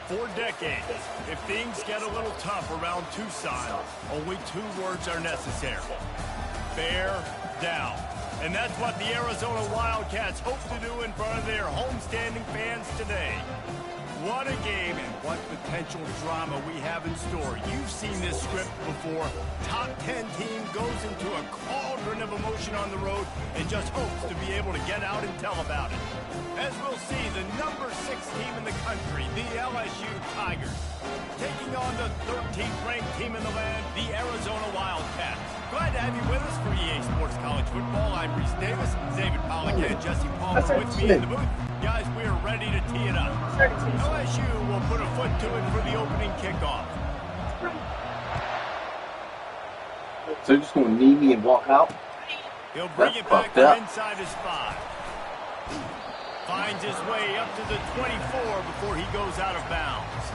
For decades, if things get a little tough around Tucson, only 2 words are necessary. Bear down. And that's what the Arizona Wildcats hope to do in front of their homestanding fans today. What a game and what potential drama we have in store. You've seen this script before. Top 10 team goes into a cauldron of emotion on the road and just hopes to be able to get out and tell about it. As we'll see, the number 6 team in the country, the LSU Tigers, taking on the 13th ranked team in the land, the Arizona Wildcats. Glad to have you with us for EA Sports College Football. I'm Reese Davis, David Pollack, and Jesse Palmer with me in the booth. Guys, we are ready to tee it up. LSU will put a foot to it for the opening kickoff. So you're just going to knee me and walk out? He'll bring it back to inside his 5. Finds his way up to the 24 before he goes out of bounds.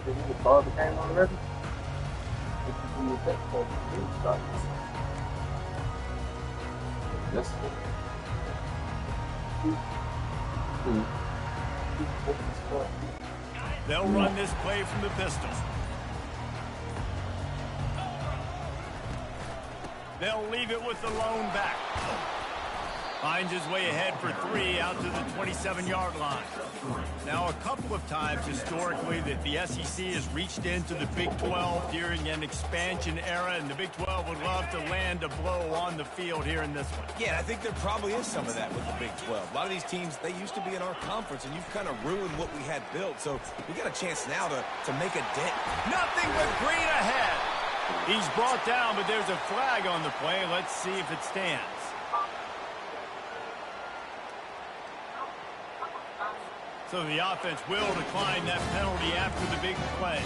The ball became already. Yes. They'll run this play from the pistol. They'll leave it with the lone back. Finds his way ahead for 3 out to the 27-yard line. Now, a couple of times historically that the SEC has reached into the Big 12 during an expansion era, and the Big 12 would love to land a blow on the field here in this one. Yeah, I think there probably is some of that with the Big 12. A lot of these teams, they used to be in our conference, and you've kind of ruined what we had built. So we got a chance now to make a dent. Nothing but green ahead. He's brought down, but there's a flag on the play. Let's see if it stands. So the offense will decline that penalty after the big play.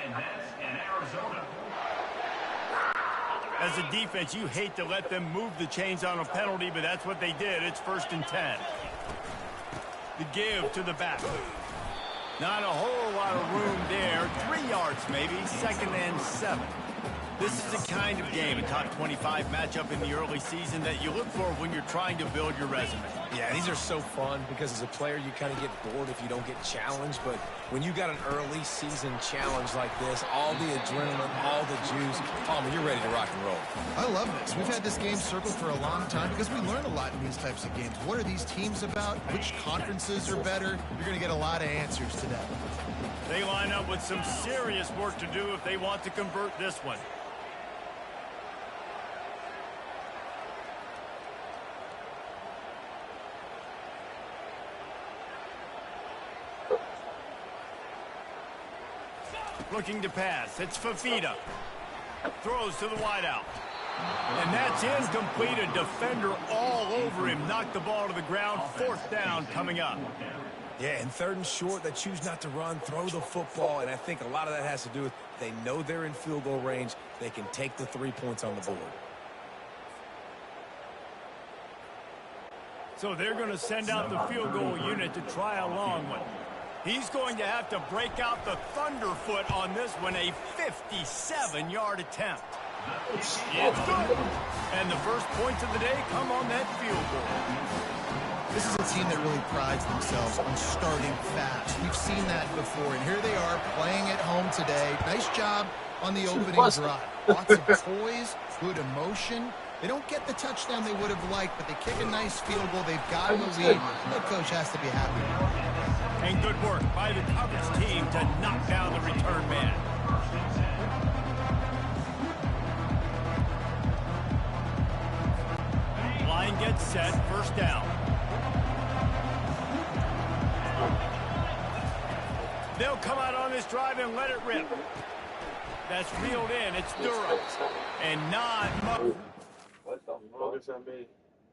And that's in Arizona. As a defense, you hate to let them move the chains on a penalty, but that's what they did. It's 1st and 10. The give to the back. Not a whole lot of room there. 3 yards maybe. 2nd and 7. This is the kind of game, a top 25 matchup in the early season, that you look for when you're trying to build your resume. Yeah, these are so fun because as a player, you kind of get bored if you don't get challenged. But when you got an early season challenge like this, all the adrenaline, all the juice, Palmer, you're ready to rock and roll. I love this. We've had this game circled for a long time because we learn a lot in these types of games. What are these teams about? Which conferences are better? You're going to get a lot of answers today. They line up with some serious work to do if they want to convert this one. Looking to pass. It's Fafita. Throws to the wideout. And that's incomplete. A defender all over him. Knocked the ball to the ground. 4th down coming up. Yeah, and 3rd and short, they choose not to run, throw the football, and I think a lot of that has to do with they know they're in field goal range. They can take the 3 points on the board. So they're going to send out the field goal unit to try a long one. He's going to have to break out the thunderfoot on this one, a 57-yard attempt. It's good. And the first points of the day come on that field goal. This is a team that really prides themselves on starting fast. We've seen that before, and here they are playing at home today. Nice job on the opening drive. Lots of poise, good emotion. They don't get the touchdown they would have liked, but they kick a nice field goal. They've got the lead. The coach has to be happy. And good work by the coverage team to knock down the return man. Line gets set, 1st down. They'll come out on this drive and let it rip. That's reeled in. It's Durham. And not much. What the fuck?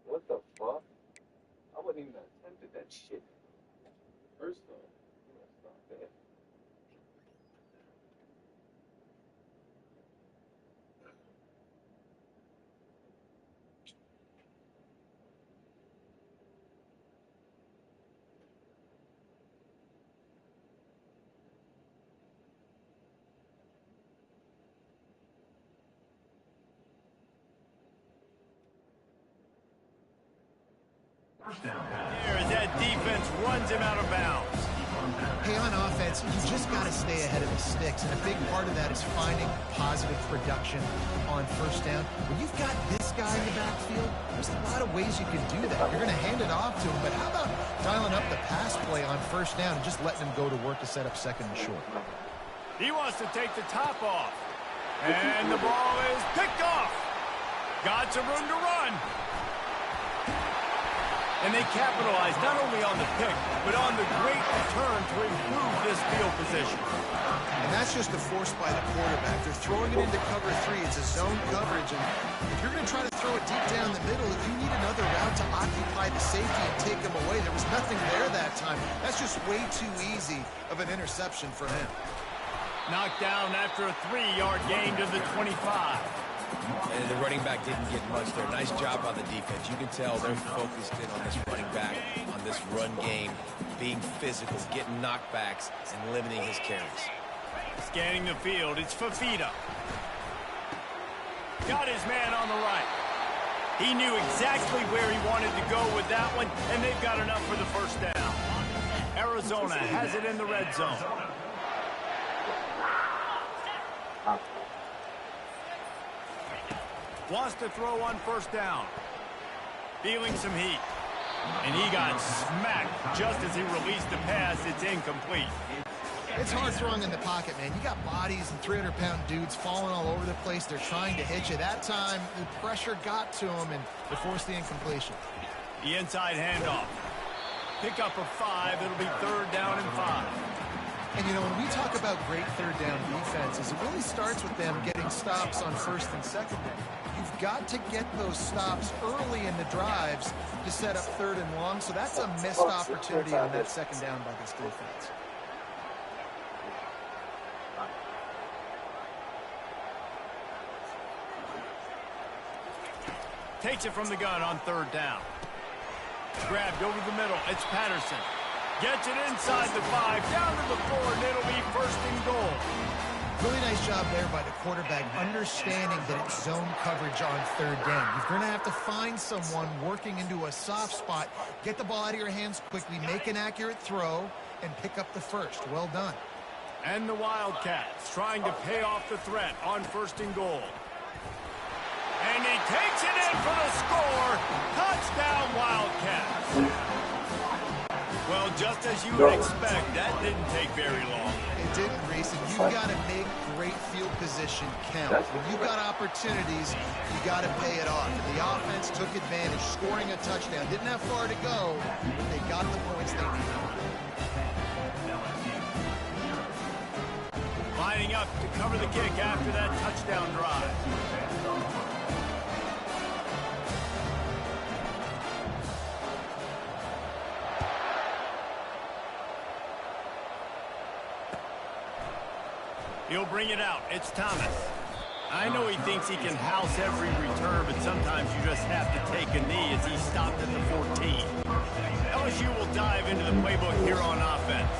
What the fuck? I wouldn't even attempted that shit. First off, stop that. There as that defense runs him out of bounds. Hey, on offense, you just got to stay ahead of the sticks, and a big part of that is finding positive production on first down. When you've got this guy in the backfield, there's a lot of ways you can do that. You're going to hand it off to him, but how about dialing up the pass play on first down and just letting him go to work to set up second and short? He wants to take the top off. And the ball is picked off. Got some room to run. And they capitalize not only on the pick, but on the great return to improve this field position. And that's just a force by the quarterback. They're throwing it into cover 3. It's a zone coverage. And if you're going to try to throw it deep down the middle, you need another route to occupy the safety and take him away. There was nothing there that time. That's just way too easy of an interception for him. Knocked down after a 3-yard gain to the 25. And the running back didn't get much there. Nice job by the defense. You can tell they're focused in on this running back, on this run game, being physical, getting knockbacks, and limiting his carries. Scanning the field, it's Fafita. Got his man on the right. He knew exactly where he wanted to go with that one, and they've got enough for the first down. Arizona has it in the red zone. Wants to throw on first down. Feeling some heat. And he got smacked just as he released the pass. It's incomplete. It's hard throwing in the pocket, man. You got bodies and 300-pound dudes falling all over the place. They're trying to hit you. That time, the pressure got to him, and they forced the incompletion. The inside handoff. Pickup of 5. It'll be 3rd down and 5. And, you know, when we talk about great third down defenses, it really starts with them getting stops on first and second down. You've got to get those stops early in the drives to set up 3rd and long, so that's a missed opportunity on that second down by this defense. Takes it from the gun on 3rd down. Grabbed over the middle. It's Patterson. Gets it inside the 5, down to the 4, and it'll be 1st and goal. Really nice job there by the quarterback, understanding that it's zone coverage on 3rd down. You're going to have to find someone working into a soft spot, get the ball out of your hands quickly, make an accurate throw, and pick up the 1st. Well done. And the Wildcats trying to pay off the threat on 1st and goal. And he takes it in for the score. Touchdown, Wildcats. Well, just as you would expect, that didn't take very long. It didn't, Reese, and you've got to make great field position count. When you've got opportunities, you got to pay it off. And the offense took advantage, scoring a touchdown. Didn't have far to go, but they got the points they needed. Lining up to cover the kick after that touchdown drive. He'll bring it out. It's Thomas. I know he thinks he can house every return, but sometimes you just have to take a knee as he stopped at the 14. LSU will dive into the playbook here on offense.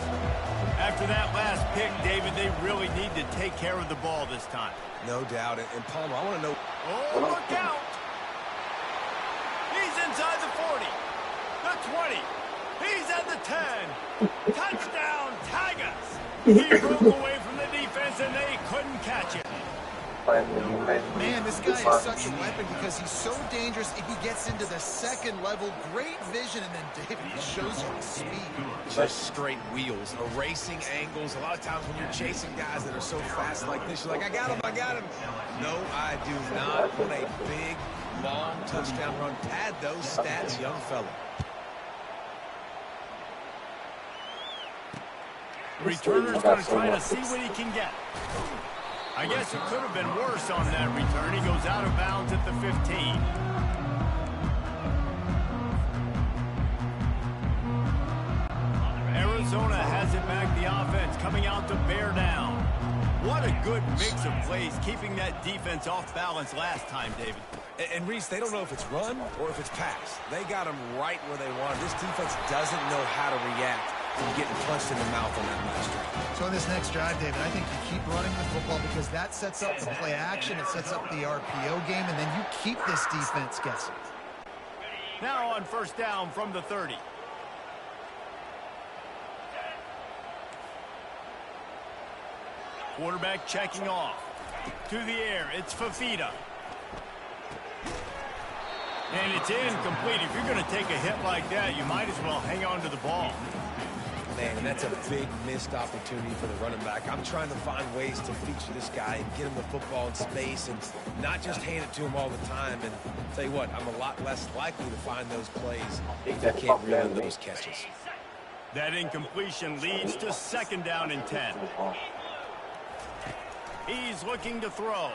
After that last pick, David, they really need to take care of the ball this time. No doubt. And Palmer, I want to know. Oh, look out. He's inside the 40. The 20. He's at the 10. Touchdown, Tigers. He broke away from the defense, and they couldn't catch it. Man, this guy is such a weapon because he's so dangerous if he gets into the second level. Great vision, and then David, he shows you the speed. Just straight wheels, erasing angles. A lot of times when you're chasing guys that are so fast like this, you're like, I got him. No, I do not. What a big, long touchdown run. Pad those stats, young fella. Returner's going to try to see what he can get. I guess it could have been worse on that return. He goes out of bounds at the 15. Arizona has it back, the offense coming out to bear down. What a good mix of plays, keeping that defense off balance last time, David. And Reese, they don't know if it's run or if it's pass. They got them right where they want. This defense doesn't know how to react when you're getting punched in the mouth on that last drive. So in this next drive, David, I think you keep running the football because that sets up the play action, it sets up the RPO game, and then you keep this defense guessing. Now on first down from the 30. Quarterback checking off. To the air, it's Fafita. And it's incomplete. If you're going to take a hit like that, you might as well hang on to the ball. Man, and that's a big missed opportunity for the running back. I'm trying to find ways to feature this guy and get him the football in space and not just hand it to him all the time. And I'll tell you what, I'm a lot less likely to find those plays if I can't reel in those catches. That incompletion leads to second down and 10. He's looking to throw.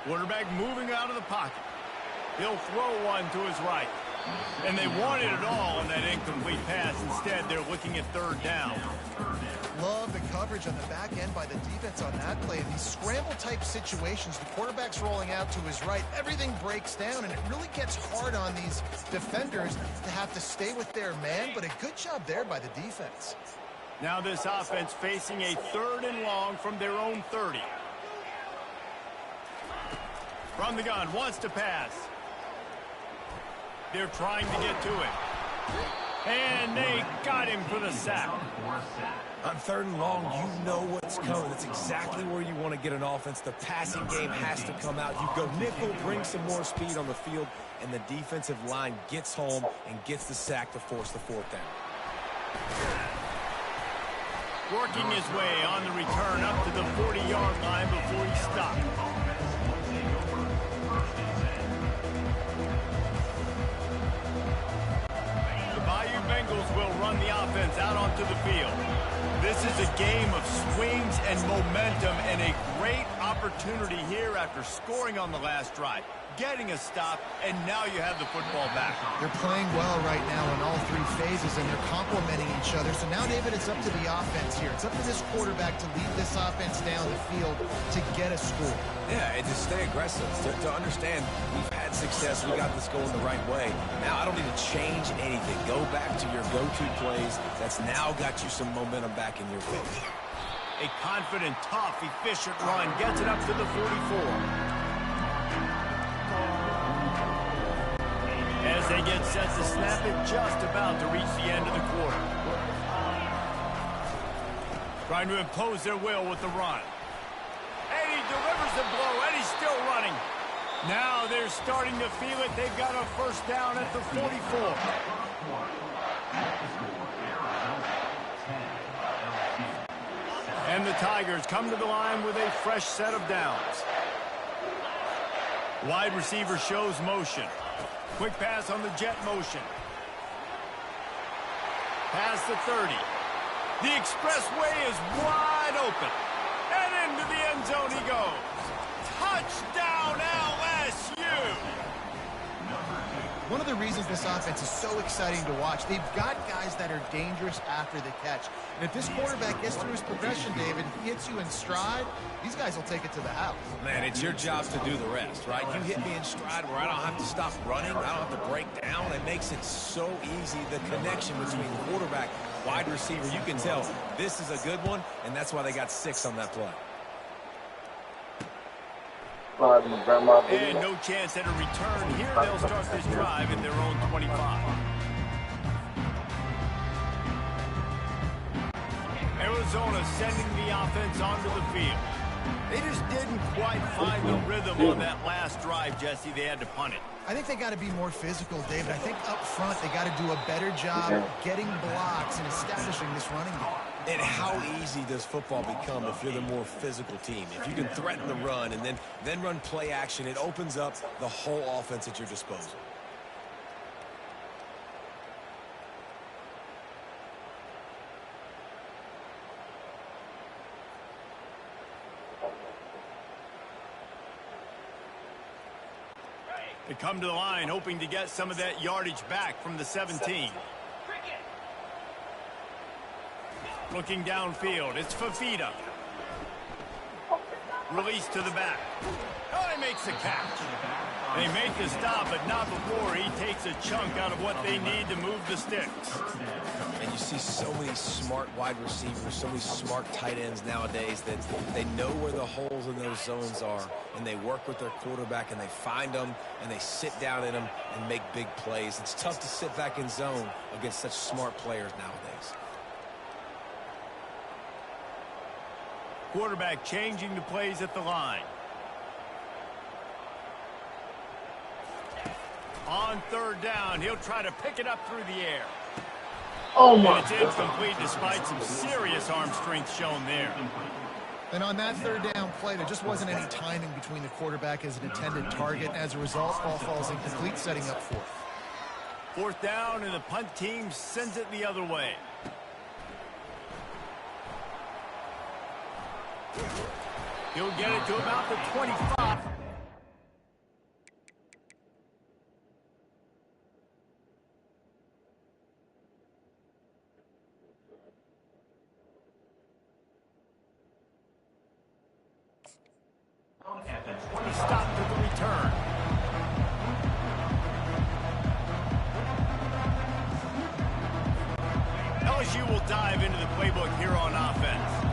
Quarterback moving out of the pocket. He'll throw one to his right. And they wanted it all on that incomplete pass. Instead, they're looking at third down. Love the coverage on the back end by the defense on that play. In these scramble-type situations, the quarterback's rolling out to his right. Everything breaks down, and it really gets hard on these defenders to have to stay with their man, but a good job there by the defense. Now this offense facing a third and long from their own 30. From the gun, wants to pass. They're trying to get to it. And they got him for the sack. On third and long, you know what's coming. That's exactly where you want to get an offense. The passing game has to come out. You go nickel, bring some more speed on the field, and the defensive line gets home and gets the sack to force the fourth down. Working his way on the return up to the 40-yard line before he stopped. Bengals will run the offense out onto the field. This is a game of swings and momentum and a great opportunity here after scoring on the last drive, getting a stop, and now you have the football back. They're playing well right now in all three phases, and they're complementing each other. So now, David, it's up to the offense here. It's up to this quarterback to lead this offense down the field to get a score. Yeah, and to stay aggressive, to understand we've had success, we got this going the right way. Now I don't need to change anything. Go back to your go-to plays. That's now got you some momentum back in your favor. A confident, tough, efficient run gets it up to the 44. As they get set to snap it, just about to reach the end of the quarter. Trying to impose their will with the run. And he delivers the blow, and he's still running. Now they're starting to feel it. They've got a first down at the 44. And the Tigers come to the line with a fresh set of downs. Wide receiver shows motion. Quick pass on the jet motion. Past the 30. The expressway is wide open. And into the end zone he goes. Touchdown LSU! One of the reasons this offense is so exciting to watch, they've got guys that are dangerous after the catch. And if this quarterback gets through his progression, David, he hits you in stride, these guys will take it to the house. Man, it's your job to do the rest, right? You hit me in stride where I don't have to stop running. I don't have to break down. It makes it so easy. The connection between quarterback, wide receiver, you can tell this is a good one, and that's why they got 6 on that play. And no chance at a return. Here they'll start this drive in their own 25. Arizona sending the offense onto the field. They just didn't quite find the rhythm on that last drive, Jesse. They had to punt it. I think they got to be more physical, David. I think up front they got to do a better job getting blocks and establishing this running game. And how easy does football become if you're the more physical team? If you can threaten the run and then run play action, it opens up the whole offense at your disposal. They come to the line hoping to get some of that yardage back from the 17. Looking downfield, it's Fafita. Release to the back. Oh, he makes the catch. They make the stop, but not before he takes a chunk out of what they need to move the sticks. And you see so many smart wide receivers, so many smart tight ends nowadays that they know where the holes in those zones are, and they work with their quarterback, and they find them, and they sit down in them and make big plays. It's tough to sit back in zone against such smart players nowadays. Quarterback changing the plays at the line. On third down, he'll try to pick it up through the air. Oh my! And it's incomplete despite some serious arm strength shown there. And on that third down play, there just wasn't any timing between the quarterback as an intended target. As a result, ball falls incomplete, setting up fourth. Fourth down, and the punt team sends it the other way. He'll get it to about the 25. Stop to the return. LSU will dive into the playbook here on offense.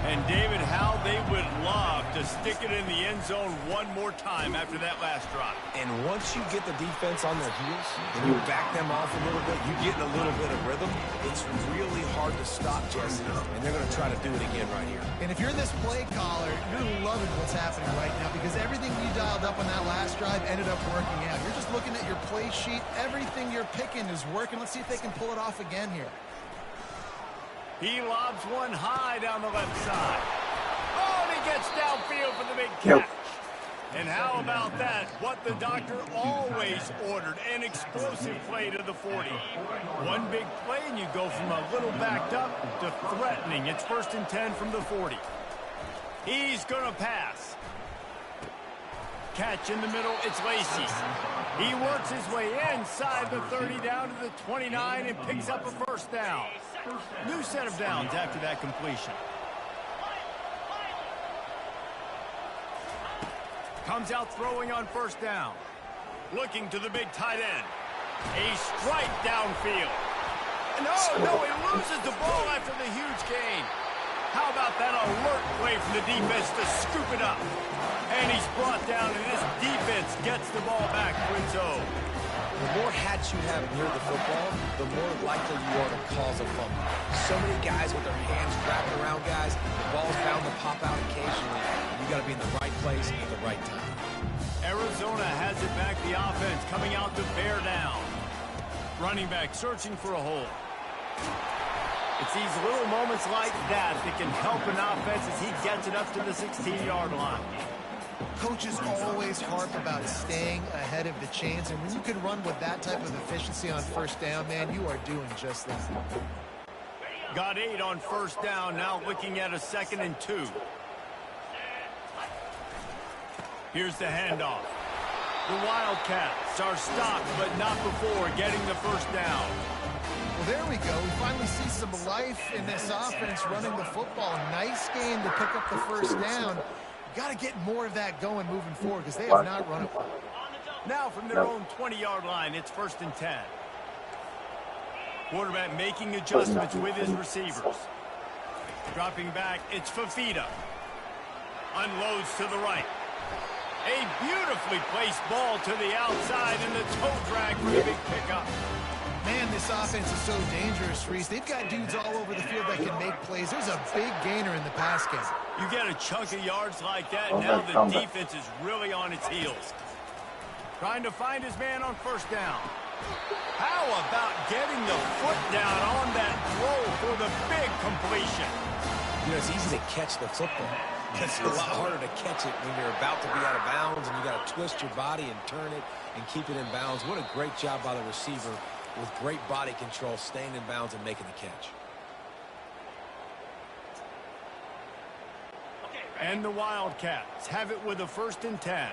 And David, how they would love to stick it in the end zone one more time after that last drive. And once you get the defense on their heels and you back them off a little bit, you get in a little bit of rhythm, it's really hard to stop Jesse. And they're going to try to do it again right here. And if you're this play caller, you're loving what's happening right now because everything you dialed up on that last drive ended up working out. You're just looking at your play sheet. Everything you're picking is working. Let's see if they can pull it off again here. He lobs one high down the left side. Oh, and he gets downfield for the big catch. And how about that? What the doctor always ordered, an explosive play to the 40. One big play, and you go from a little backed up to threatening. It's 1st and 10 from the 40. He's going to pass. Catch in the middle, it's Lacey. He works his way inside the 30 down to the 29 and picks up a first down. New set of downs after that completion. Comes out throwing on first down. Looking to the big tight end. A strike downfield. No, he loses the ball after the huge gain. How about that alert play from the defense to scoop it up? And he's brought down, and this defense gets the ball back for its own. The more hats you have near the football, the more likely you are to cause a fumble. So many guys with their hands wrapped around guys, the ball's bound to pop out occasionally. You got to be in the right place at the right time. Arizona has it back, the offense coming out to bear down. Running back searching for a hole. It's these little moments like that that can help an offense as he gets it up to the 16-yard line. Coaches always harp about staying ahead of the chains, and when you can run with that type of efficiency on first down, man, you are doing just that. Got 8 on first down, now looking at a 2nd and 2. Here's the handoff. The Wildcats are stopped, but not before getting the first down. Well, there we go. We finally see some life in this offense running the football. Nice game to pick up the first down. Got to get more of that going moving forward because they have not run it. Now from their own 20-yard line, it's 1st and 10. Quarterback making adjustments with his receivers. Dropping back, it's Fafita. Unloads to the right. A beautifully placed ball to the outside and the toe drag for the big pickup. Man, this offense is so dangerous, Reese. They've got dudes all over the field that can make plays. There's a big gainer in the pass game. You get a chunk of yards like that, now the defense is really on its heels. Trying to find his man on first down. How about getting the foot down on that throw for the big completion? You know, it's easy to catch the football. It's a lot harder to catch it when you're about to be out of bounds and you got to twist your body and turn it and keep it in bounds. What a great job by the receiver with great body control, staying in bounds and making the catch. And the Wildcats have it with a 1st and 10.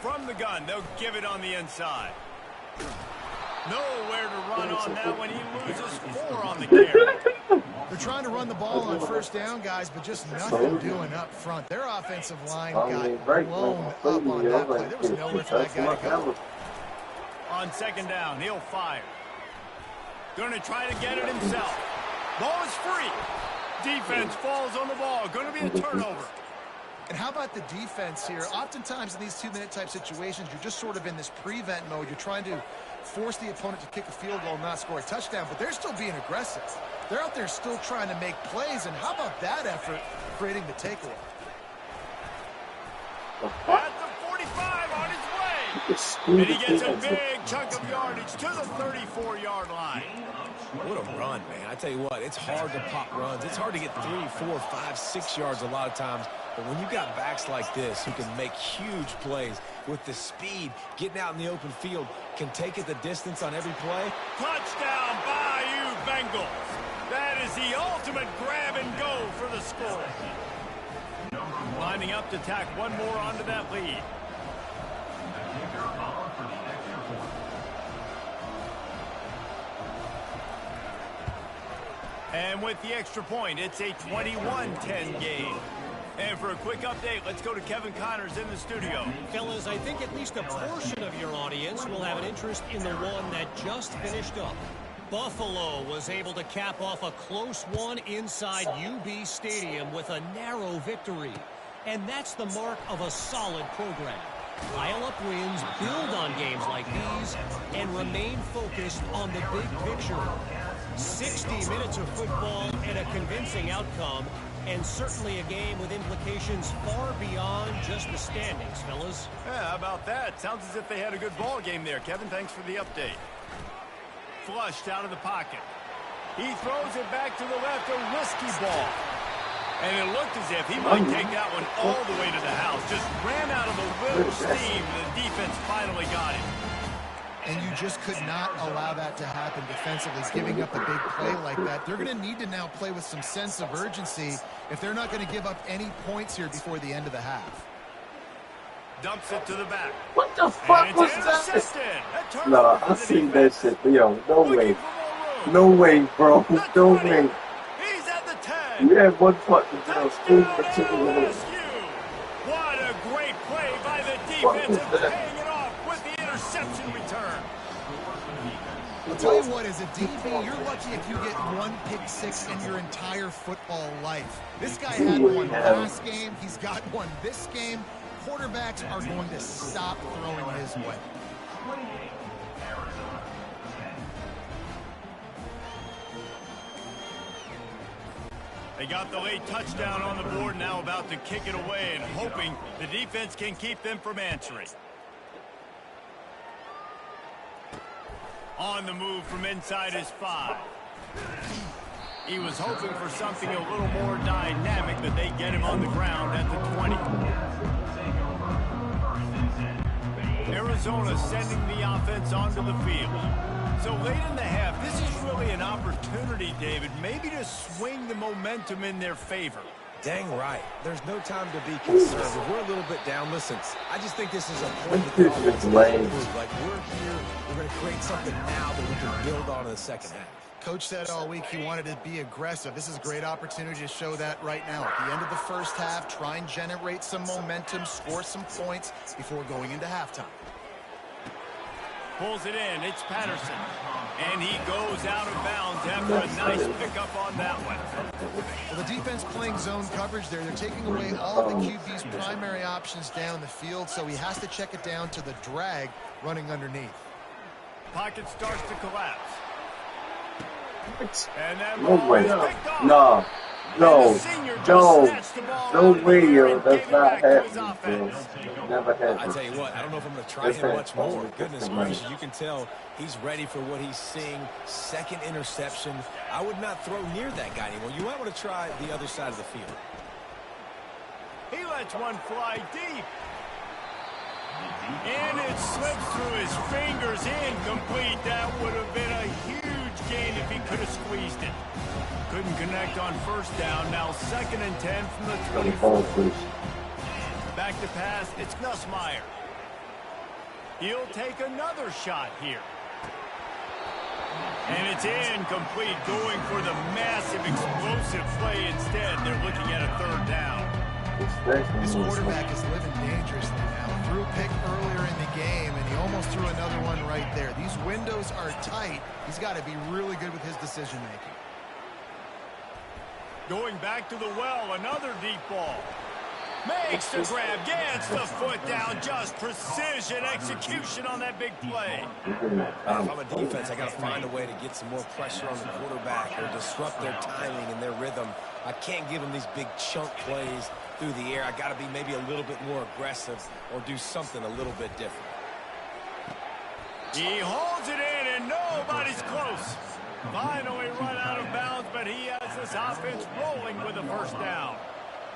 From the gun, they'll give it on the inside. Nowhere to run on that one. He loses 4 on the carry. They're trying to run the ball on first down, guys, but just nothing doing up front. Their offensive line got blown up on that play. There was nowhere for that guy to go. On second down, he'll fire. Going to try to get it himself. Ball is free. Defense falls on the ball. Going to be a turnover. And how about the defense here? Oftentimes in these 2-minute type situations, you're just sort of in this prevent mode. You're trying to force the opponent to kick a field goal and not score a touchdown, but they're still being aggressive. They're out there still trying to make plays, and how about that effort creating the takeaway? At the 45 on his way. And he gets a big chunk of yardage to the 34-yard line. What a run, man. I tell you what, it's hard to pop runs. It's hard to get 3, 4, 5, 6 yards a lot of times. But when you've got backs like this who can make huge plays with the speed, getting out in the open field, can take it the distance on every play. Touchdown, Bayou Bengals. That is the ultimate grab and go for the score. Lining up to tack one more onto that lead. And with the extra point, it's a 21-10 game. And for a quick update, let's go to Kevin Connors in the studio. Fellas, I think at least a portion of your audience will have an interest in the one that just finished up. Buffalo was able to cap off a close one inside UB Stadium with a narrow victory. And that's the mark of a solid program. Pile up wins, build on games like these, and remain focused on the big picture. 60 minutes of football and a convincing outcome, and certainly a game with implications far beyond just the standings, fellas. Yeah, how about that? Sounds as if they had a good ball game there. Kevin, thanks for the update. Flushed out of the pocket. He throws it back to the left, a risky ball. And it looked as if he might take that one all the way to the house. Just ran out of a little steam. The defense finally got it. And you just could not allow that to happen defensively, giving up a big play like that. They're going to need to now play with some sense of urgency if they're not going to give up any points here before the end of the half. Dumps it to the back. What the fuck was that? No, I seen that shit. Yo, no way. No way, bro. No way. He's at the 10. You had one fucking Touchdown, LSU. What a great play by the defense and paying it off with the interception return. I'll tell you what, as a DB, you're lucky if you get one pick six in your entire football life. This guy had one last game. He's got one this game. Quarterbacks are going to stop throwing his way. They got the late touchdown on the board, now about to kick it away and hoping the defense can keep them from answering. On the move from inside his 5. He was hoping for something a little more dynamic, but they get him on the ground at the 20. Arizona sending the offense onto the field. So late in the half, this is really an opportunity, David, maybe to swing the momentum in their favor. Dang right. There's no time to be conservative. We're a little bit down. Listen, I just think this is a point that the offense can improve. Like, we're here, we're going to create something now that we can build on in the second half. Coach said all week he wanted to be aggressive. This is a great opportunity to show that right now. At the end of the first half, try and generate some momentum, score some points before going into halftime. Pulls it in. It's Patterson. And he goes out of bounds after a nice pickup on that one. Well, the defense playing zone coverage there. They're taking away all the QB's primary options down the field, so he has to check it down to the drag running underneath. Pocket starts to collapse. And that No way. picked off. No. No way, yo. That's not happening, bro. Never happened. I tell you what, I don't know if I'm going to try him much more. Goodness gracious, you can tell he's ready for what he's seeing. Second interception. I would not throw near that guy anymore. You might want to try the other side of the field. He lets one fly deep. And it slips through his fingers. Incomplete. That would have been a huge gain if he could have squeezed it. Couldn't connect on first down. Now 2nd and 10 from the 24. Back to pass. It's Nussmeier. He'll take another shot here. And it's incomplete, going for the massive explosive play instead. They're looking at a third down. This quarterback is living dangerously now. Threw a pick earlier in the game, and he almost threw another one right there. These windows are tight. He's got to be really good with his decision-making. Going back to the well, another deep ball. Makes the grab, gets the foot down, just precision execution on that big play. If I'm a defense, I got to find a way to get some more pressure on the quarterback or disrupt their timing and their rhythm. I can't give them these big chunk plays through the air. I got to be maybe a little bit more aggressive or do something a little bit different. He holds it in, and nobody's close. Finally run out of bounds, but he has this offense rolling with a first down.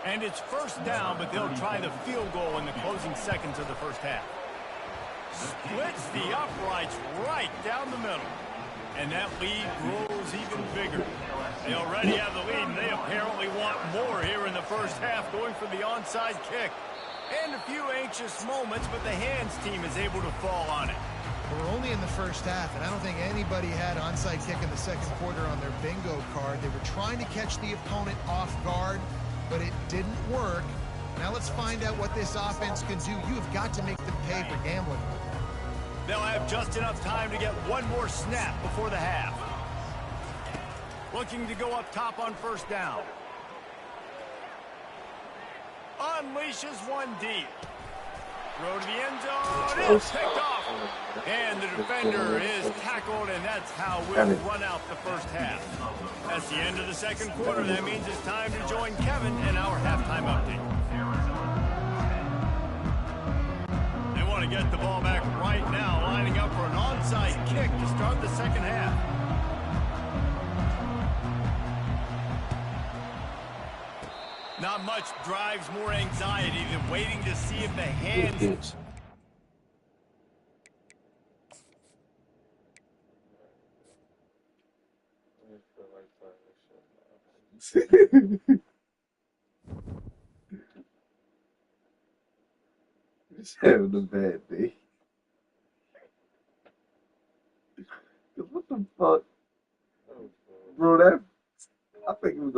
And it's first down, but they'll try the field goal in the closing seconds of the first half. Splits the uprights right down the middle. And that lead grows even bigger. They already have the lead, and they apparently want more here in the first half, going for the onside kick. And a few anxious moments, but the hands team is able to fall on it. We're only in the first half, and I don't think anybody had onside kick in the second quarter on their bingo card. They were trying to catch the opponent off guard, but it didn't work. Now let's find out what this offense can do. You have got to make them pay for gambling. They'll have just enough time to get one more snap before the half. Looking to go up top on first down. Unleashes one deep. Throw to the end zone. It's picked off. And the defender is tackled, and that's how we'll run out the first half. That's the end of the second quarter. That means it's time to join Kevin in our halftime update. They want to get the ball back right now, lining up for an onside kick to start the second half. Not much drives more anxiety than waiting to see if the hands... Just having a bad day. What the fuck? Bro, that... I think it was the